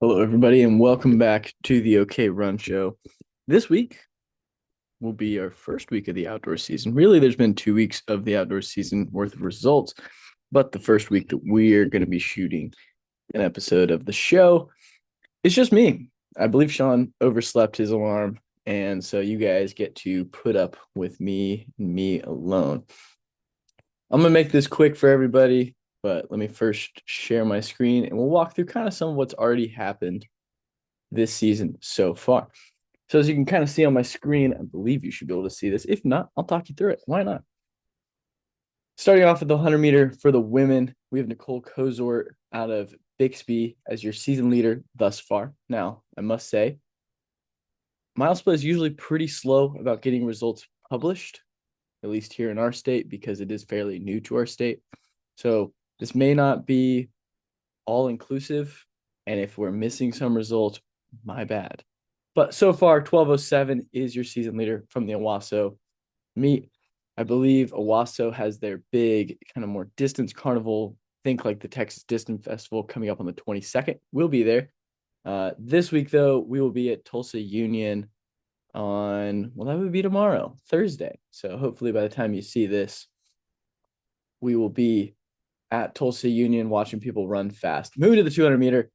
Hello, everybody, and welcome back to the OKRunShow. This week will be our first week of the outdoor season. Really, there's been 2 weeks of the outdoor season worth of results, but the first week that we're going to be shooting an episode of the show, it's just me. I believe Shawn overslept his alarm, and so you guys get to put up with me alone. I'm going to make this quick for everybody, but let me first share my screen, and we'll walk through kind of some of what's already happened this season so far. So as you can kind of see on my screen, I believe you should be able to see this. If not, I'll talk you through it. Why not? Starting off with the 100 meter for the women, we have Nicole Kozort out of Bixby as your season leader thus far. Now, I must say, mile split is usually pretty slow about getting results published, at least here in our state, because it is fairly new to our state. So this may not be all inclusive. And if we're missing some results, my bad. But so far, 12:07 is your season leader from the Owasso meet. I believe Owasso has their big kind of more distance carnival. Think like the Texas Distance Festival coming up on the 22nd. We'll be there. This week, though, we will be at Tulsa Union on, well, that would be tomorrow, Thursday. So hopefully by the time you see this, we will be at Tulsa Union watching people run fast. Moving to the 200 meter.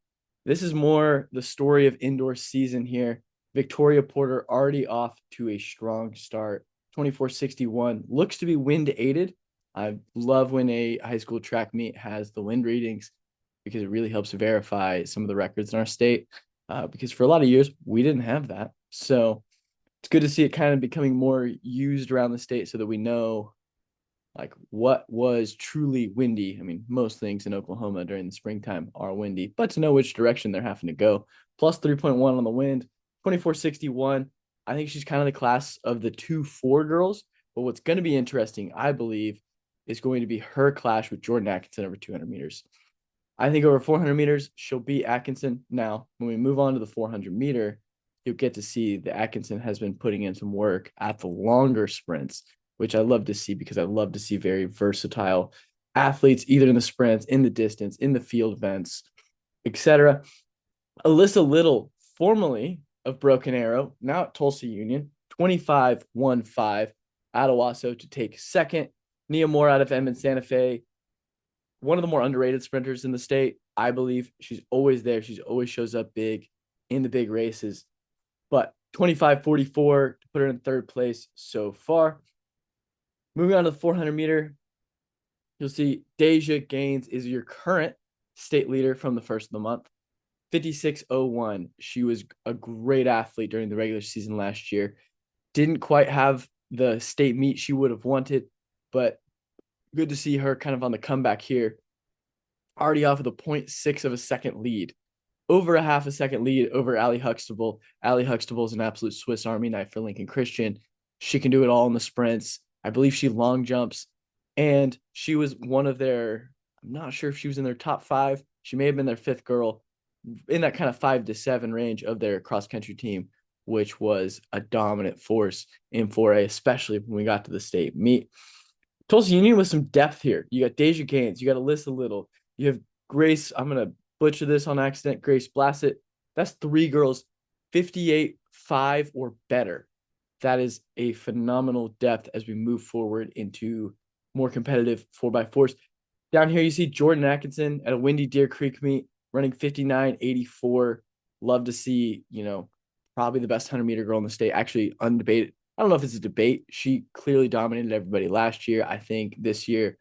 This is more the story of indoor season here. Victoria Porter already off to a strong start. 24:61 looks to be wind aided. I love when a high school track meet has the wind readings because it really helps verify some of the records in our state. Because for a lot of years, we didn't have that. So it's good to see it kind of becoming more used around the state so that we know like what was truly windy. I mean, most things in Oklahoma during the springtime are windy, but to know which direction they're having to go. Plus 3.1 on the wind, 24:61. I think she's kind of the class of the 2-4 girls. But what's going to be interesting, I believe, is going to be her clash with Jordan Atkinson over 200 meters. I think over 400 meters, she'll beat Atkinson. Now, when we move on to the 400 meter, you'll get to see that Atkinson has been putting in some work at the longer sprints, which I love to see because I love to see very versatile athletes, either in the sprints, in the distance, in the field events, etc. Alyssa Little, formerly of Broken Arrow, now at Tulsa Union, 25:15 at Owasso to take second. Nia Moore out of Edmond Santa Fe, one of the more underrated sprinters in the state. I believe she's always there. She's always shows up big in the big races. But 25:44 to put her in third place so far. Moving on to the 400 meter, you'll see Deja Gaines is your current state leader from the first of the month. 56:01. She was a great athlete during the regular season last year. Didn't quite have the state meet she would have wanted, but good to see her kind of on the comeback here. Already off of the 0.6 of a second lead. Over a half a second lead over Allie Huxtable. Allie Huxtable is an absolute Swiss Army knife for Lincoln Christian. She can do it all in the sprints. I believe she long jumps. And she was one of their, I'm not sure if she was in their top 5. She may have been their 5th girl in that kind of 5 to 7 range of their cross country team, which was a dominant force in 4A, especially when we got to the state meet. Tulsa Union with some depth here. You got Deja Gaines, you got Alyssa Little, you have Grace. I'm going to butcher this on accident. Grace Blassett. That's 3 girls, 58.5 or better. That is a phenomenal depth as we move forward into more competitive 4x4s. Down here, you see Jordan Atkinson at a Windy Deer Creek meet running 59.84. Love to see, probably the best 100 meter girl in the state, actually undebated. I don't know if it's a debate. She clearly dominated everybody last year. I think this year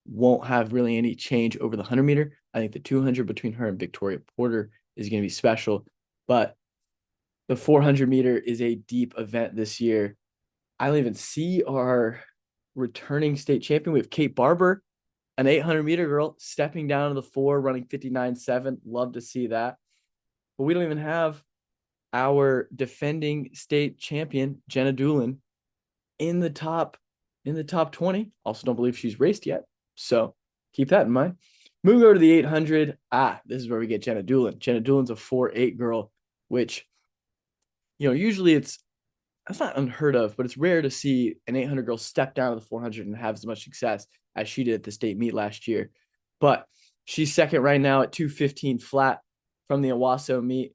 won't have really any change over the 100 meter. I think the 200 between her and Victoria Porter is going to be special. But the 400 meter is a deep event this year. I don't even see our returning state champion. We have Kate Barber, an 800 meter girl, stepping down to the 4, running 59.7. Love to see that. But we don't even have our defending state champion, Jenna Doolin, in the top 20. Also don't believe she's raced yet. So keep that in mind. Moving over to the 800. This is where we get Jenna Doolin. Jenna Doolin's a 4.8 girl, which, usually that's not unheard of, but it's rare to see an 800 girl step down to the 400 and have as much success as she did at the state meet last year. But she's second right now at 2:15 flat, from the Owasso meet.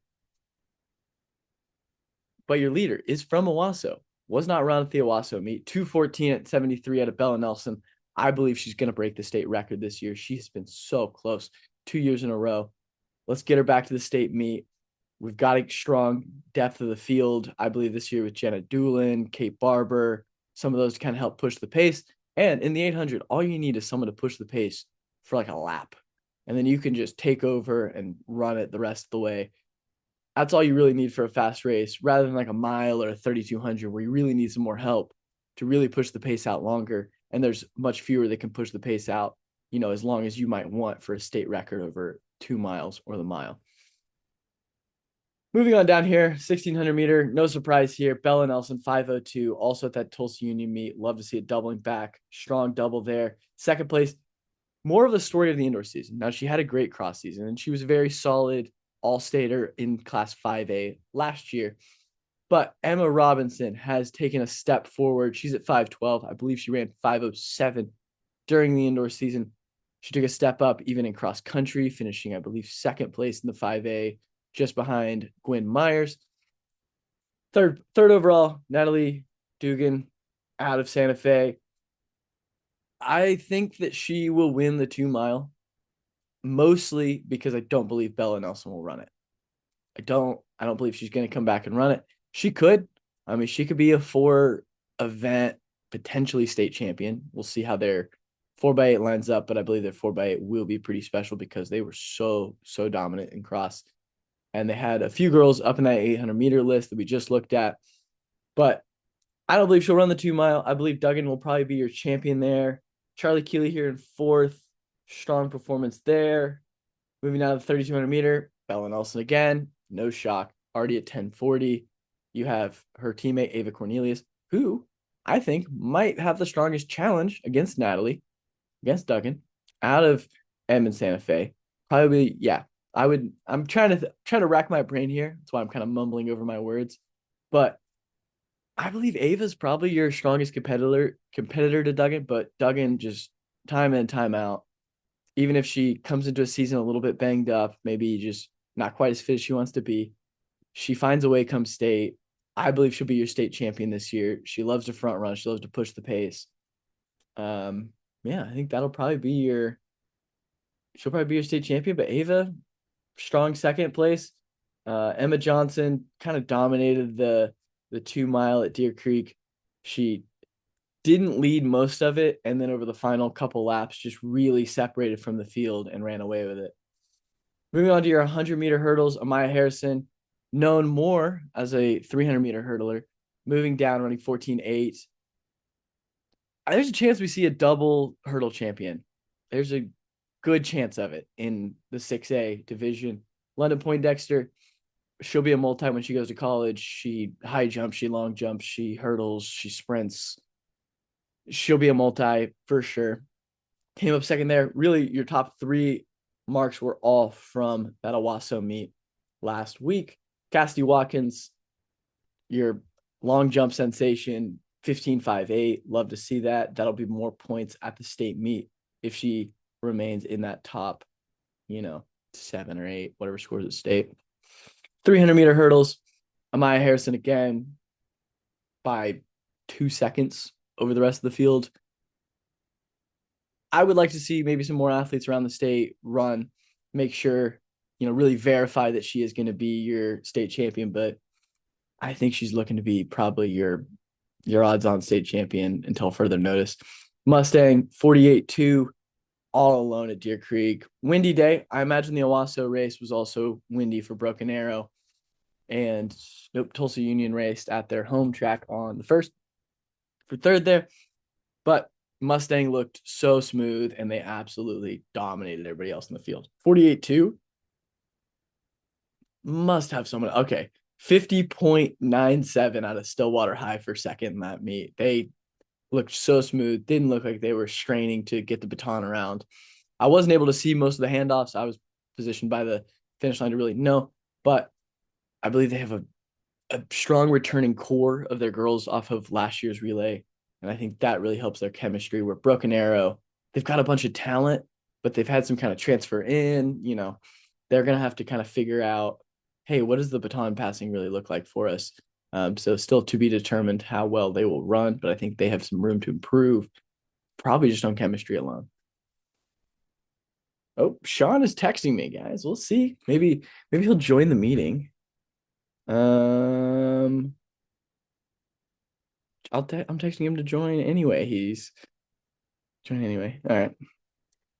But your leader is from Owasso. Was not run at the Owasso meet. 2:14 at 73 out of Bella Nelson. I believe she's going to break the state record this year. She has been so close 2 years in a row. Let's get her back to the state meet. We've got a strong depth of the field, I believe, this year with Jenna Doolin, Kate Barber, some of those to kind of help push the pace. And in the 800, all you need is someone to push the pace for like a lap. And then you can just take over and run it the rest of the way. That's all you really need for a fast race, rather than like a mile or a 3,200 where you really need some more help to really push the pace out longer. And there's much fewer that can push the pace out, as long as you might want for a state record over 2 miles or the mile. Moving on down here, 1,600 meter, no surprise here. Bella Nelson, 5:02, also at that Tulsa Union meet. Love to see it doubling back. Strong double there. Second place, more of the story of the indoor season. Now, she had a great cross season, and she was very solid all-stater in Class 5A last year. But Emma Robinson has taken a step forward. She's at 5:12. I believe she ran 5:07 during the indoor season. She took a step up even in cross country, finishing, I believe, second place in the 5A, just behind Gwen Myers. Third overall, Natalie Dugan out of Santa Fe. I think that she will win the 2 mile, mostly because I don't believe Bella Nelson will run it. I don't believe she's going to come back and run it. She could. I mean, she could be a 4-event, potentially state champion. We'll see how their 4x8 lines up, but I believe their 4x8 will be pretty special because they were so dominant in cross. And they had a few girls up in that 800-meter list that we just looked at. But I don't believe she'll run the 2 mile. I believe Duggan will probably be your champion there. Charlie Keeley here in 4th. Strong performance there. Moving down to the 3,200 meter, Bella Nelson again. No shock. Already at 10:40. You have her teammate, Ava Cornelius, who I think might have the strongest challenge against Natalie, against Duggan, out of M and Santa Fe. Probably, yeah. I'm trying to rack my brain here. That's why I'm kind of mumbling over my words. But I believe Ava's probably your strongest competitor to Duggan, but Duggan just time in, time out. Even if she comes into a season a little bit banged up, maybe just not quite as fit as she wants to be, she finds a way come state. I believe she'll be your state champion this year. She loves to front run. She loves to push the pace. I think she'll probably be your state champion, but Ava, strong second place. Emma Johnson kind of dominated the 2 mile at Deer Creek. She didn't lead most of it, and then over the final couple laps, just really separated from the field and ran away with it. Moving on to your 100-meter hurdles, Amaya Harrison, known more as a 300-meter hurdler, moving down, running 14:8. There's a chance we see a double hurdle champion. There's a good chance of it in the 6A division. London Poindexter, she'll be a multi when she goes to college. She high jumps, she long jumps, she hurdles, she sprints. She'll be a multi for sure. Came up second there. Really, your top 3 marks were all from that Owasso meet last week. Cassidy Watkins, your long jump sensation, 15.58. Love to see that. That'll be more points at the state meet if she remains in that top, 7 or 8, whatever scores at state. 300-meter hurdles, Amaya Harrison again by 2 seconds over the rest of the field. I would like to see maybe some more athletes around the state run, make sure, really verify that she is going to be your state champion. But I think she's looking to be probably your odds-on state champion until further notice. Mustang, 48.2, all alone at Deer Creek. Windy day. I imagine the Owasso race was also windy for Broken Arrow. And Tulsa Union raced at their home track on the 1st for 3rd there. But Mustang looked so smooth, and they absolutely dominated everybody else in the field. 48.2 must have someone. Okay, 50.97 out of Stillwater High for second in that meet. They looked so smooth. Didn't look like they were straining to get the baton around. I wasn't able to see most of the handoffs. I was positioned by the finish line to really know, but I believe they have a strong returning core of their girls off of last year's relay. And I think that really helps their chemistry. Where Broken Arrow, they've got a bunch of talent, but they've had some kind of transfer in, they're going to have to kind of figure out, hey, what does the baton passing really look like for us? So still to be determined how well they will run, but I think they have some room to improve, probably just on chemistry alone. Oh, Shawn is texting me, guys. We'll see. Maybe he'll join the meeting. I'm texting him to join anyway. He's joining anyway. All right.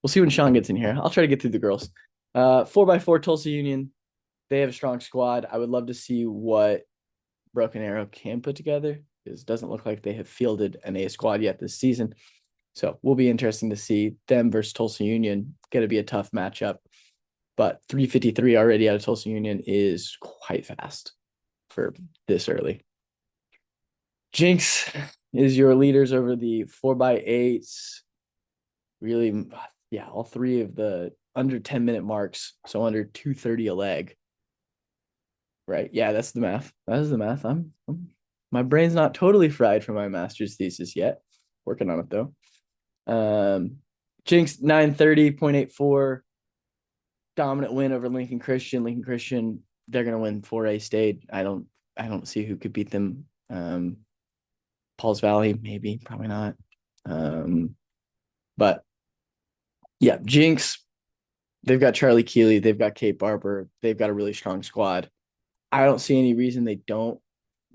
We'll see when Shawn gets in here. I'll try to get through the girls. 4x4 Tulsa Union. They have a strong squad. I would love to see what Broken Arrow can put together. It doesn't look like they have fielded an A squad yet this season. So will be interesting to see them versus Tulsa Union. Going to be a tough matchup. But 353 already out of Tulsa Union is quite fast for this early. Jinx is your leaders over the 4x8s. Really, yeah, all three of the under 10-minute marks. So under 230 a leg. Right. Yeah, that's the math. That is the math. My brain's not totally fried for my master's thesis yet. Working on it though. Jinx 930.84. Dominant win over Lincoln Christian. Lincoln Christian, they're gonna win 4A state. I don't see who could beat them. Paul's Valley, maybe, probably not. But yeah, Jinx, they've got Charlie Keeley, they've got Kate Barber, they've got a really strong squad. I don't see any reason they don't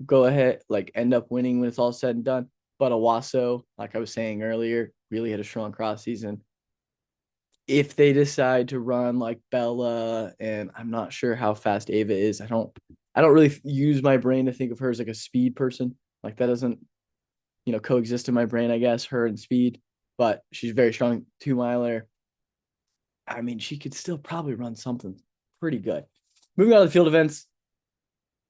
go ahead, like end up winning when it's all said and done. But Owasso, like I was saying earlier, really had a strong cross season. If they decide to run like Bella, and I'm not sure how fast Ava is, I don't really use my brain to think of her as like a speed person. Like that doesn't, coexist in my brain, I guess, her and speed, but she's very strong 2-miler. I mean, she could still probably run something pretty good. Moving on to the field events,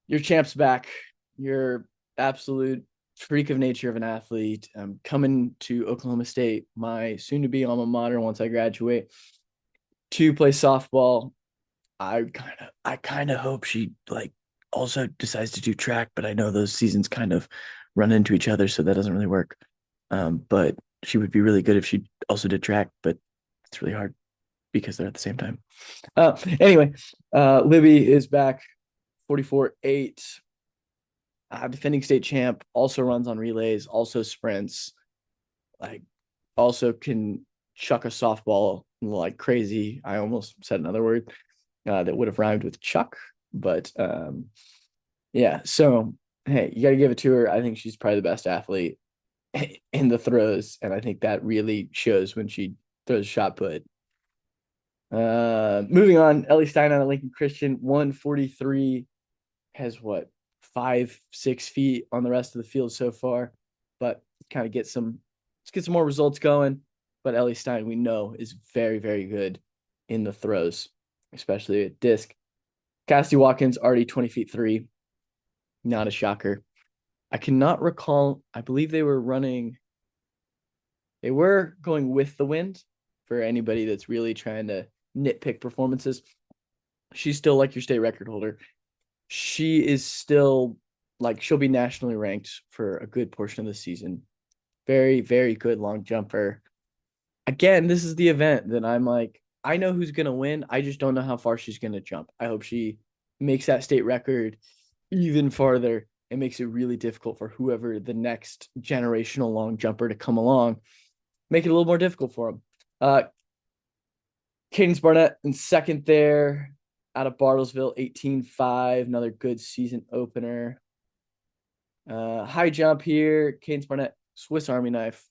your champ's back. Your absolute freak of nature of an athlete. Coming to Oklahoma State, my soon-to-be alma mater once I graduate, to play softball. I kind of hope she also decides to do track, but I know those seasons kind of run into each other, so that doesn't really work. But she would be really good if she also did track, but it's really hard because they're at the same time. Anyway, Libby is back, 44.8. Defending state champ, also runs on relays, also sprints, also can chuck a softball like crazy. I almost said another word that would have rhymed with chuck, but yeah. So hey, you got to give it to her. I think she's probably the best athlete in the throws, and I think that really shows when she throws shot put. Moving on, Ellie Stein out of Lincoln Christian, 143, has what, 5-6 feet on the rest of the field so far, but kind of let's get some more results going. But Ellie Stein, we know, is very, very good in the throws, especially at disc. Cassidy Watkins already 20 feet 3, not a shocker. I cannot recall. I believe they were going with the wind for anybody that's really trying to nitpick performances. She's still like your state record holder. She is still she'll be nationally ranked for a good portion of the season. Very, very good long jumper. Again, this is the event that I'm like, I know who's going to win. I just don't know how far she's going to jump. I hope she makes that state record even farther and makes it really difficult for whoever the next generational long jumper to come along. Make it a little more difficult for them. Cadence Barnett in second there out of Bartlesville, 18.5, another good season opener. High jump here, Cadence Barnett, Swiss Army knife.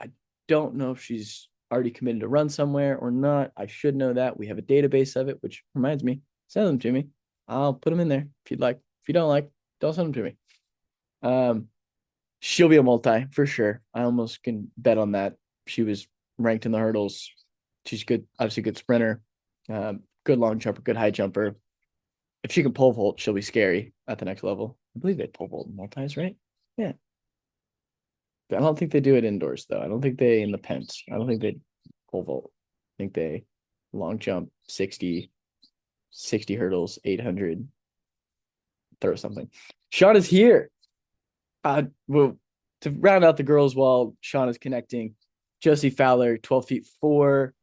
I don't know if she's already committed to run somewhere or not. I should know that. We have a database of it, which reminds me, send them to me. I'll put them in there if you'd like. If you don't like, don't send them to me. She'll be a multi for sure. I almost can bet on that. She was ranked in the hurdles. She's good, obviously good sprinter, good long jumper, good high jumper. If she can pole vault, she'll be scary at the next level. I believe they pole vault multis, right? Yeah. I don't think they do it indoors though. I don't think they in the pens. I don't think they pole vault. I think they long jump 60 hurdles, 800, throw something. Shawn is here. Well, to round out the girls while Shawn is connecting, Josie Fowler, 12 feet 4.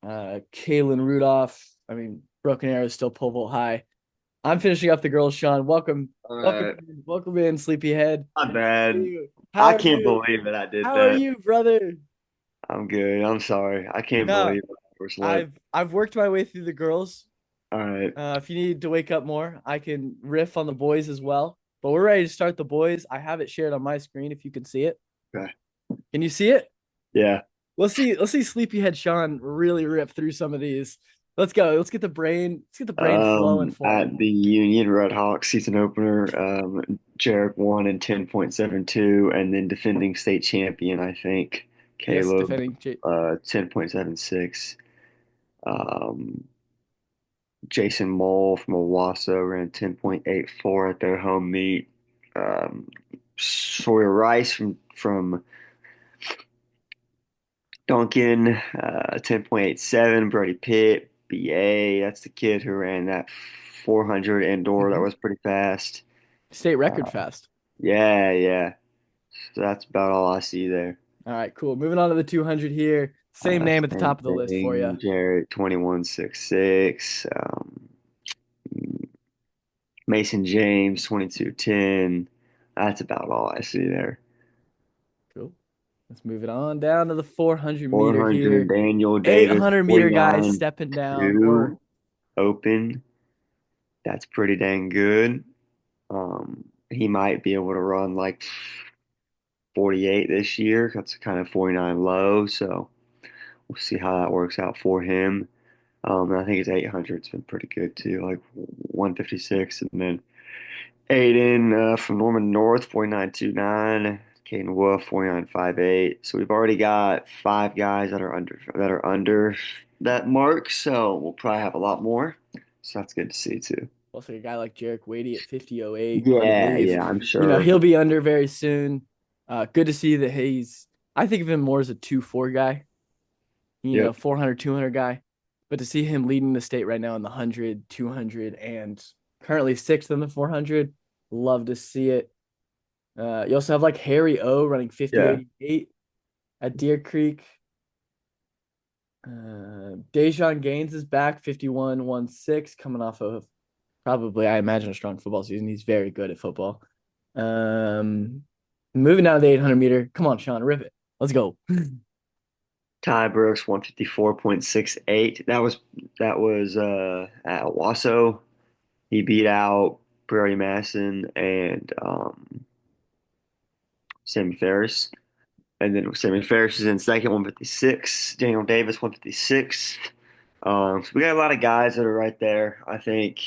Kaylin Rudolph, I mean, Broken Arrow is still pole vault high. I'm finishing up the girls, Shawn. Welcome, Uh, welcome in, sleepyhead. Not How are bad. you? How I are can't you? believe that I did How are that. you, brother? I'm good. I'm sorry. I can't No, believe I overslept. I've worked my way through the girls. All right. If you need to wake up more, I can riff on the boys as well. But we're ready to start the boys. I have it shared on my screen if you can see it. Okay. Can you see it? Yeah. Let's see sleepyhead Shawn really rip through some of these. Let's go. Let's get the brain flowing for At him. the Union Red Hawks season opener, Jarek won in 10.72, and then defending state champion, I think, Yes, Caleb, defending 10.76. Um, Jason Mole from Owasso ran 10.84 at their home meet. Um, Sawyer Rice from Duncan, 10.87. Brody Pitt, BA. That's the kid who ran that 400 indoor. That Mhm. was pretty fast. State record Uh, fast. yeah, yeah. So that's about all I see there. All right, cool. Moving on to the 200 here. Same name at the Same top of the list for you. thing. Jarrett, 21.66. Mason James, 22.10. That's about all I see there. Cool. Let's move it on down to the 400 meter 400, here. Daniel Davis, 800-meter guys stepping down, or 49.2 open. That's pretty dang good. He might be able to run like 48 this year. That's kind of 49 low, so we'll see how that works out for him. And I think his 800's been pretty good too, like 156. And then Aiden from Norman North, 49.29. Caden Wolf, 49.58. So we've already got five guys that are under that mark. So we'll probably have a lot more. So that's good to see too. also a guy like Jarek Wadey at 50.08. Hard to Yeah, believe. yeah, I'm sure. He'll be under very soon. Good to see that I think of him more as a 2-4 guy, Yep. 400, 200 guy. But to see him leading the state right now in the 100, 200, and currently sixth in the 400, love to see it. You also have like Harry O running Yeah. 50.88 at Deer Creek. Dejon Gaines is back, 51.16, coming off of probably, I imagine, a strong football season. He's very good at football. Um, Moving down to the 800 meter. Come on, Shawn, rip it. Let's go. Ty Brooks, 154.68. That was at Owasso. He beat out Brody Masson and Sammy Ferris. And then Sammy Ferris is in second, 156. Daniel Davis, 156. So we got a lot of guys that are right there. I think,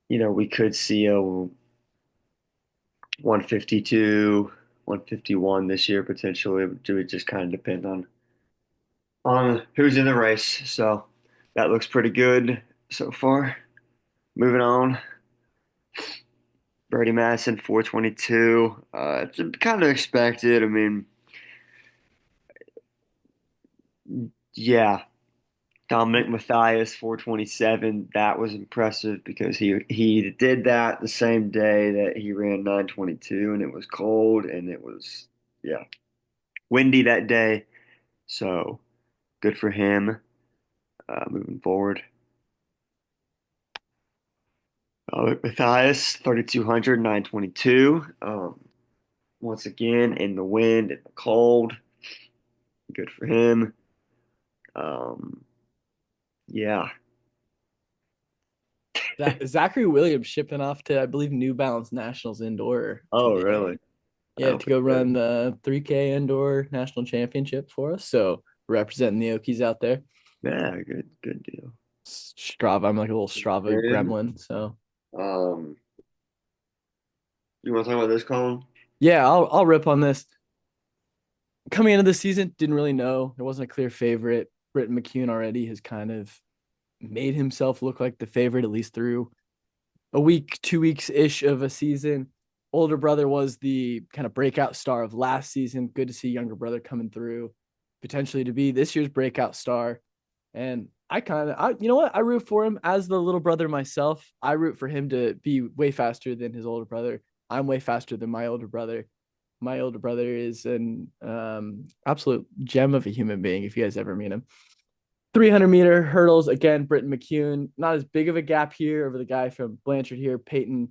we could see a 152, 151 this year potentially. It would just kind of depend on who's in the race. So that looks pretty good so far. Moving on, Brody Madison, 422. It's kind of expected. I mean, yeah. Dominic Matthias, 427. That was impressive because he did that the same day that he ran 922, and it was cold and it was, yeah, windy that day. So good for him moving forward. Matthias, 3200, 922. Once again, in the wind, in the cold. Good for him. Um, yeah. Zachary Williams shipping off to, I believe, New Balance Nationals indoor Oh, today. really? Yeah, That'll to be go good. run the 3K indoor national championship for us. So representing the Okies out there. Yeah, good deal. Strava, I'm like a little Strava Then, gremlin. So um, you want to talk about this, Colin? yeah, I'll rip on this. Coming into the season, didn't really know. There wasn't a clear favorite. Britton McCune already has kind of made himself look like the favorite, at least through a week, 2 weeks ish of a season. Older brother was the kind of breakout star of last season. Good to see younger brother coming through, potentially to be this year's breakout star. And you know what? I root for him as the little brother myself. I root for him to be way faster than his older brother. I'm way faster than my older brother. My older brother is an absolute gem of a human being. If you guys ever meet him, 300-meter hurdles, again, Britton McCune. Not as big of a gap here over the guy from Blanchard here, Peyton.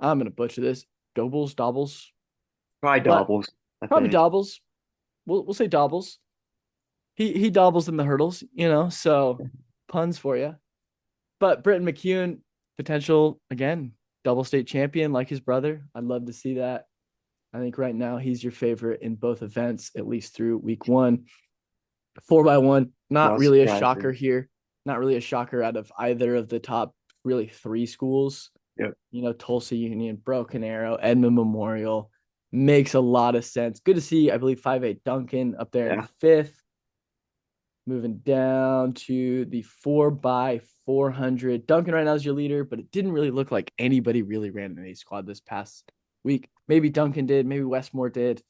I'm going to butcher this. Dobbles. Probably But doubles, I probably think. Dobbles. We'll say Dobbles. He dobbles in the hurdles, so puns for you. But Britton McCune, potential, again, double state champion like his brother. I'd love to see that. I think right now he's your favorite in both events, at least through week one. 4x1, not Not really a shocker surprising. here. Not really a shocker out of either of the top really three schools. Yep. Tulsa Union, Broken Arrow, Edmond Memorial. Makes a lot of sense. Good to see, I believe, 5'8 Duncan up there in Yeah. fifth. Moving down to the 4x400. Duncan right now is your leader, but it didn't really look like anybody really ran an A squad this past week. Maybe Duncan did, maybe Westmore did.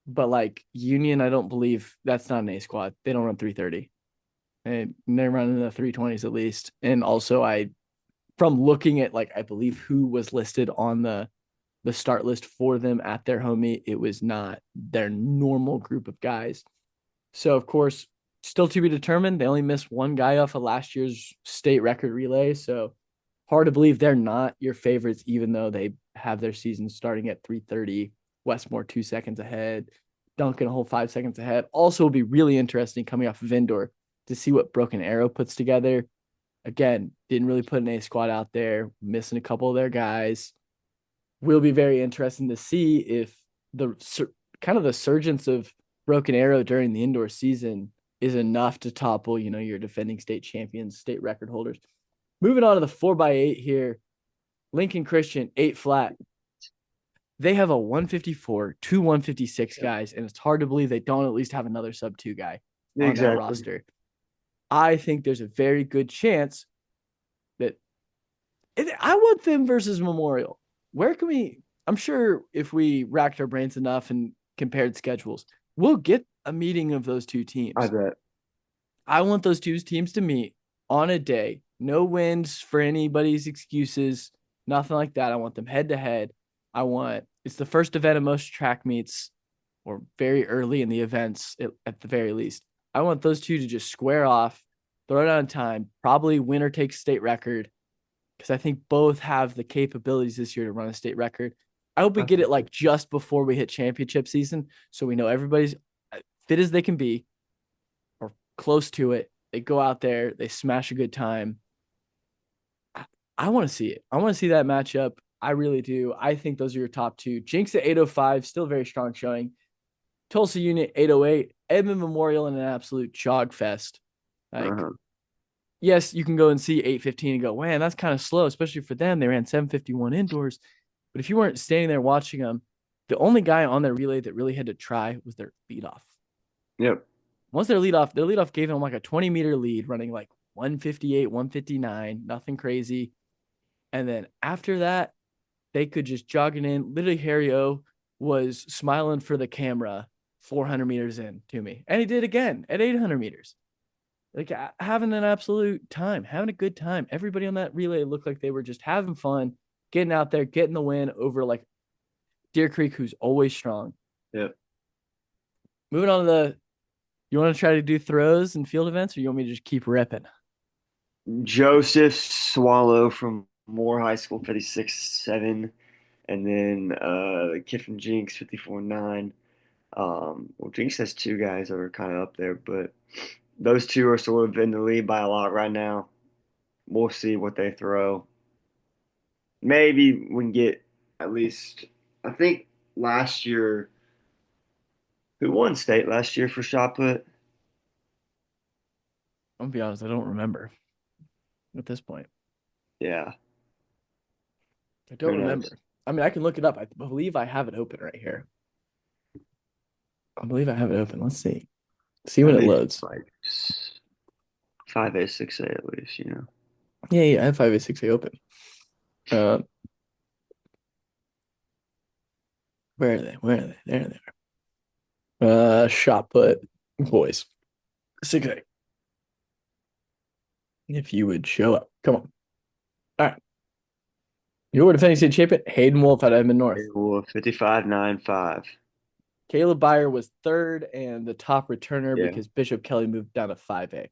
But like Union, I don't believe that's not an A squad. They don't run 330. And they're running the 320s at least. And also from looking at I believe who was listed on the start list for them at their home meet, it was not their normal group of guys. So of course, still to be determined. They only missed one guy off of last year's state record relay. So hard to believe they're not your favorites, even though they have their season starting at 330. Westmore 2 seconds ahead. Duncan a whole 5 seconds ahead. Also will be really interesting coming off of indoor to see what Broken Arrow puts together. Again, didn't really put an A squad out there, missing a couple of their guys. Will be very interesting to see if the kind of the surgence of Broken Arrow during the indoor season is enough to topple, your defending state champions, state record holders. Moving on to the 4x8 here. Lincoln Christian, 8 flat. They have a 154, two 156 Yep. guys, and it's hard to believe they don't at least have another sub 2 guy on that Exactly. roster. I think there's a very good chance that I want them versus Memorial. Where can we? I'm sure if we racked our brains enough and compared schedules, we'll get a meeting of those two I teams. bet. I want those two teams to meet on a day. No wins for anybody's excuses, nothing like that. I want them head to head. It's the first event of most track meets, or very early in the events at the very least. I want those two to just square off, throw it on time, probably winner takes state record, because I think both have the capabilities this year to run a state record. I hope we I get it think like just before we hit championship season, so we know everybody's fit as they can be or close to it. They go out there, they smash a good time. I want to see it. I want to see that matchup. I really do. I think those are your top two. Jinx at 805, still very strong showing. Tulsa Unit 808, Edmond Memorial in an absolute jog fest. Like, uh-huh. yes, you can go and see 815 and go, man, that's kind of slow, especially for them. They ran 751 indoors. But if you weren't standing there watching them, the only guy on their relay that really had to try was their leadoff. Yep. Once their leadoff gave him like a 20-meter lead, running like 158, 159, nothing crazy. And then after that, they could just jog it in. Literally, Harry O was smiling for the camera 400 meters in to me. And he did again at 800 meters. Like having an absolute time, having a good time. Everybody on that relay looked like they were just having fun, getting out there, getting the win over like Deer Creek, who's always strong. Yep. Moving on to you want to try to do throws and field events, or you want me to just keep ripping? Joseph Swallow from Moore High School, 56.7. And then the kid from Jinx, 54.9. Well, Jinx has two guys that are kind of up there, but those two are sort of in the lead by a lot right now. We'll see what they throw. Maybe we can get at least, I think last year, who won state last year for shot put? I'm gonna be honest, I don't remember at this point. Yeah, I who don't knows? remember. I mean, I can look it up. I believe I have it open right here. I believe I have it open. Let's see. See At when it least loads. like 5A, 6A at least. Yeah, I have 5A6A open. Uh, where are they? Where are they? There they are. Shot put boys 6A. If you would show up, come on. All right, your defending state champion Hayden Wolf out of Edmond North. Well, 55.95. Caleb Byer was third and the top returner Yeah. because Bishop Kelly moved down to 5A.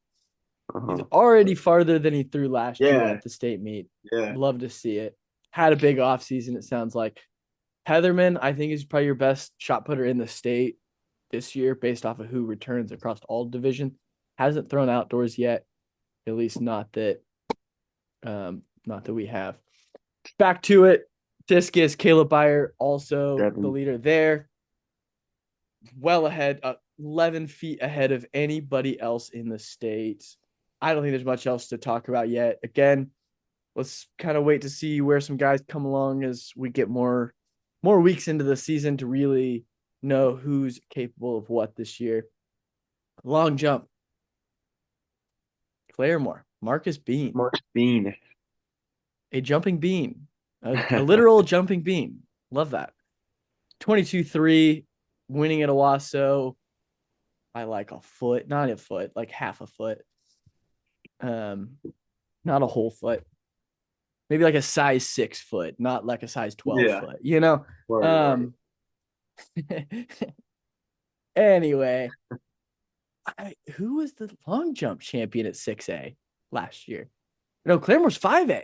He's Uh-huh. already farther than he threw last year Yeah, at the state meet. yeah. Love to see it. Had a big offseason, it sounds like. Heatherman, I think, is probably your best shot putter in the state this year based off of who returns across all division. Hasn't thrown outdoors yet, at least not that we have. Back to it. Discus, Caleb Byer, also the Seven. leader there. Well ahead, 11 feet ahead of anybody else in the state. I don't think there's much else to talk about yet. Again, let's kind of wait to see where some guys come along as we get more weeks into the season to really know who's capable of what this year. Long jump. Claremore, Marcus Bean, Mark Bean. a jumping bean, a literal jumping bean. Love that. 22-3, winning at Owasso by like a foot, not a foot, like half a foot. Um, not a whole foot. Maybe like a size 6 foot, not like a size 12 Yeah. foot, you know? Right. Um, anyway, who was the long jump champion at 6A last year? No, Claremore's 5A.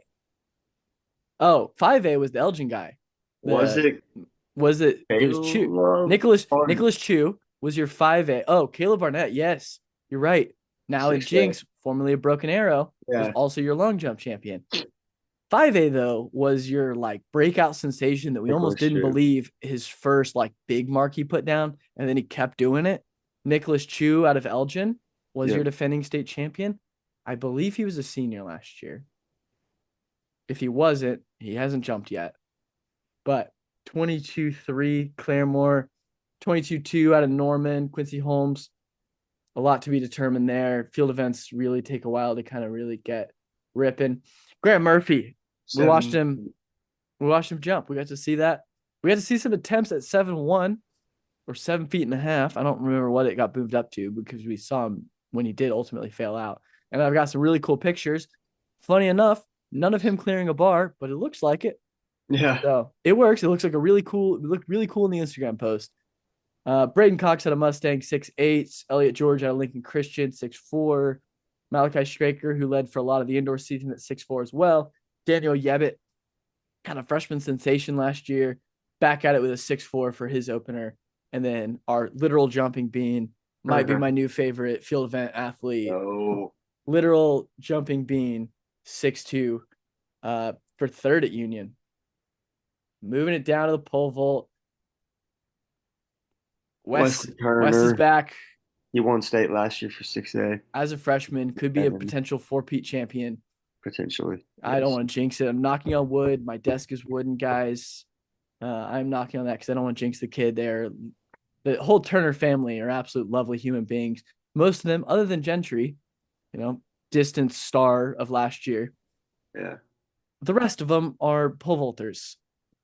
Oh, 5A was the Elgin guy. Was The it it was Chu. Caleb? Nicholas Chu was your 5A. Oh, Caleb Barnett. Yes, you're right. Now in 6A. Jinx, formerly a Broken Arrow, was Yeah. also your long jump champion. 5A though was your like breakout sensation that we almost Nicholas didn't Chu. believe his first like big mark he put down, and then he kept doing it. Nicholas Chu out of Elgin was your Yep. defending state champion. I believe he was a senior last year. If he wasn't, he hasn't jumped yet. But 22-3 Claremore, 22-2 out of Norman, Quincy Holmes. A lot to be determined there. Field events really take a while to kind of really get ripping. Grant Murphy, we watched 7. him. We watched him jump. We got to see that. We got to see some attempts at 7-1 or 7.5 feet. I don't remember what it got moved up to because we saw him when he did ultimately fail out. And I've got some really cool pictures. Funny enough, none of him clearing a bar, but it looks like it. Yeah. So it works. It looks like a really cool. It looked really cool in the Instagram post. Braden Cox had a Mustang 6'8". Elliot George had a Lincoln Christian 6'4". Malachi Straker, who led for a lot of the indoor season at 6'4" as well. Daniel Yebbett, kind of freshman sensation last year, back at it with a 6'4" for his opener. And then our literal jumping bean might be my new favorite field event athlete. Oh. Literal jumping bean, 6'2", for third at Union. Moving it down to the pole vault. Wes Wesley is Turner. back He won state last year for 6A. as a freshman. Could be a And potential 4-peat champion. potentially. I don't Yes. want to jinx it. I'm knocking on wood. My desk is wooden, guys. I'm knocking on that because I don't want to jinx the kid there. The whole Turner family are absolute lovely human beings. Most of them, other than Gentry, distant star of last year. Yeah. The rest of them are pole vaulters.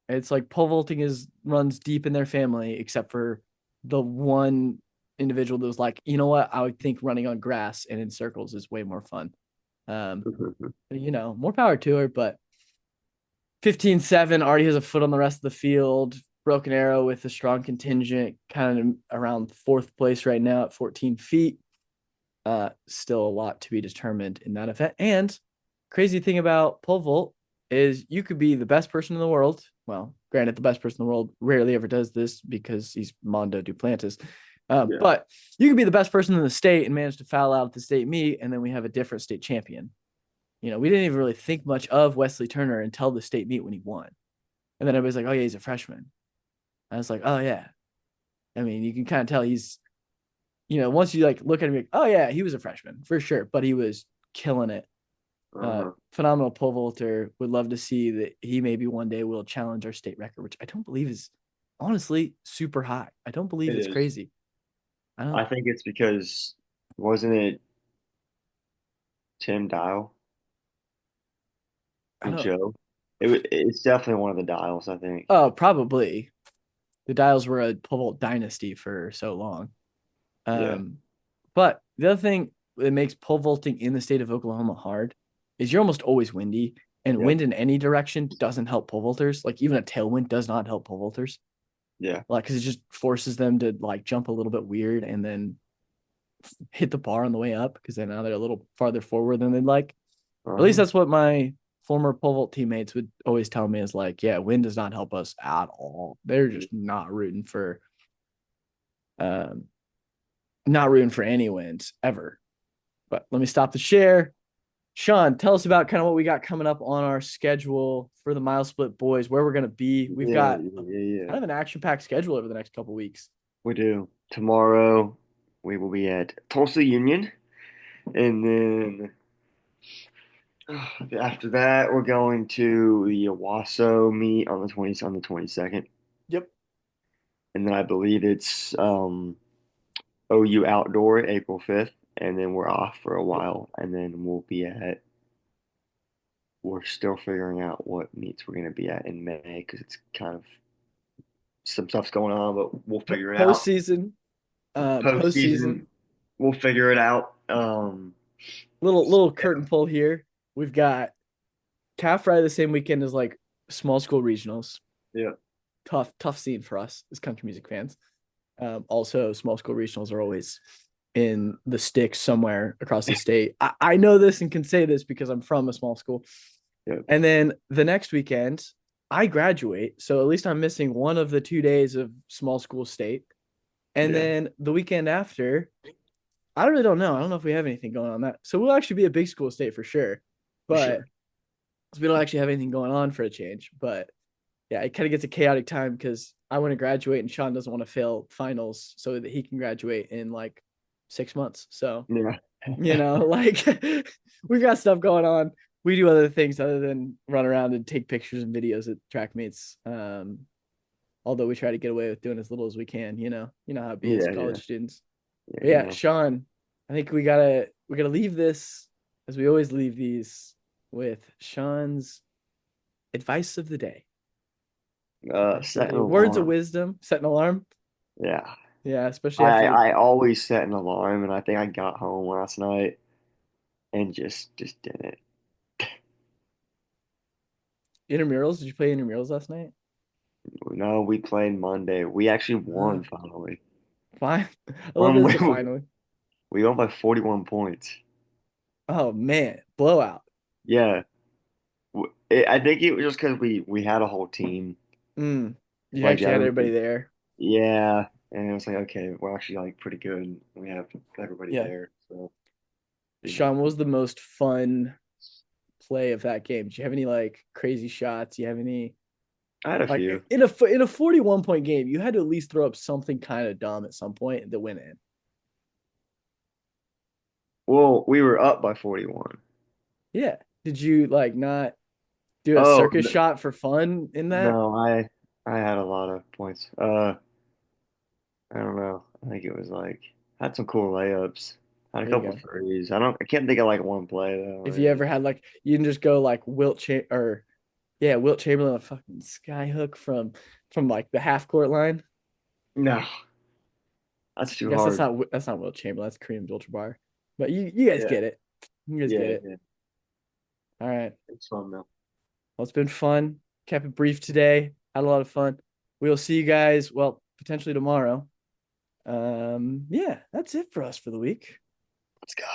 It's like pole vaulting runs deep in their family, except for the one individual that was like, you know what? I would think running on grass and in circles is way more fun. More power to her, but 15-7 already has a foot on the rest of the field. Broken Arrow with a strong contingent, kind of around fourth place right now at 14 feet. Still a lot to be determined in that event. And crazy thing about pole vault is you could be the best person in the world. Well, granted, the best person in the world rarely ever does this because he's Mondo Duplantis. Yeah. But you could be the best person in the state and manage to foul out at the state meet, and then we have a different state champion. We didn't even really think much of Wesley Turner until the state meet when he won. And then everybody's like, oh, yeah, he's a freshman. I was like, oh, yeah. I mean, you can kind of tell he's, once you like look at him, like, oh, yeah, he was a freshman for sure, but he was killing it. Phenomenal pole vaulter. Would love to see that he maybe one day will challenge our state record, which I don't believe is honestly super high. I don't believe it's crazy. I think it's because wasn't it Tim Dial I and don't. Joe? It's definitely one of the Dials, I think. Oh, probably. The Dials were a pole vault dynasty for so long. Yeah. But the other thing that makes pole vaulting in the state of Oklahoma hard is you're almost always windy, and Yep. wind in any direction doesn't help pole vaulters. Like even a tailwind does not help pole vaulters. Yeah. Like because it just forces them to like jump a little bit weird, and then hit the bar on the way up because now they're a little farther forward than they'd like. At least Uh-huh. that's what my former pole vault teammates would always tell me is like, yeah, wind does not help us at all. They're just um not rooting for any wins ever. But let me stop the share. Shawn, tell us about kind of what we got coming up on our schedule for the mile split boys, where we're going to be. We've Yeah, got yeah, yeah, yeah. kind of an action packed schedule over the next couple weeks. We do. Tomorrow we will be at Tulsa Union, and then after that we're going to the Owasso meet on the 22nd, Yep. and then I believe it's OU Outdoor April 5th, and then we're off for a Yep. while, and then we're still figuring out what meets we're going to be at in May because it's kind of some stuff's going on, but we'll figure it out. Postseason. Postseason. Postseason, we'll figure it out. Little curtain pull here. We've got Calf Ride the same weekend as like small school regionals. Yeah, Tough scene for us as country music fans. Also, small school regionals are always in the sticks somewhere across the state. I know this and can say this because I'm from a small school. yeah, And then the next weekend, I graduate. So at least I'm missing one of the 2 days of small school state. And yeah, then the weekend after, I really don't know. I don't know if we have anything going on that. So we'll actually be a big school state for sure. for But sure. we don't actually have anything going on for a change. But yeah, it kind of gets a chaotic time because I want to graduate and Shawn doesn't want to fail finals so that he can graduate in like 6 months. So, Yeah, like we've got stuff going on. We do other things other than run around and take pictures and videos at track meets. Although we try to get away with doing as little as we can, you know how it be as yeah, yeah, college students. yeah. But yeah, Shawn, I think we gotta leave this as we always leave these with Shawn's advice of the day. Advice of the Set an day. Words of alarm. wisdom. Set an alarm. Yeah, Yeah, especially I after I always set an alarm, and I think I got home last night and just didn't. intramurals. Did you play intramurals last night? No, we played Monday. We actually Uh, won finally. fine. I love When that we it's a finally. we won by 41 points. Oh man, blowout. Yeah, I think it was just because we had a whole team. Mm. You Like actually had everybody everybody, there. yeah, and it was like, okay, we're actually like pretty good. We have everybody Yeah. there, so you Shawn, know. what was the most fun play of that game? Did you have any like crazy shots? Do you have any I had a like few. in a 41 point game? You had to at least throw up something kind of dumb at some point to win it. Well, we were up by 41. Yeah. Did you like not do a Oh circus shot for fun in that? no, I had a lot of points. I don't know. I think it was like I had some cool layups. I had a There you couple go. threes. I can't think of like one play though. If you ever had like you can just go like or yeah, Wilt Chamberlain a fucking sky hook from like the half court line. No, that's I too guess hard. that's not Wilt Chamberlain, that's Kareem Abdul-Jabbar. But you guys Yeah, get it. You guys get yeah, it. yeah. All right. It's fun though. Well, it's been fun. Kept it brief today. Had a lot of fun. We'll see you guys, well, potentially tomorrow. Yeah, that's it for us for the week. Let's go.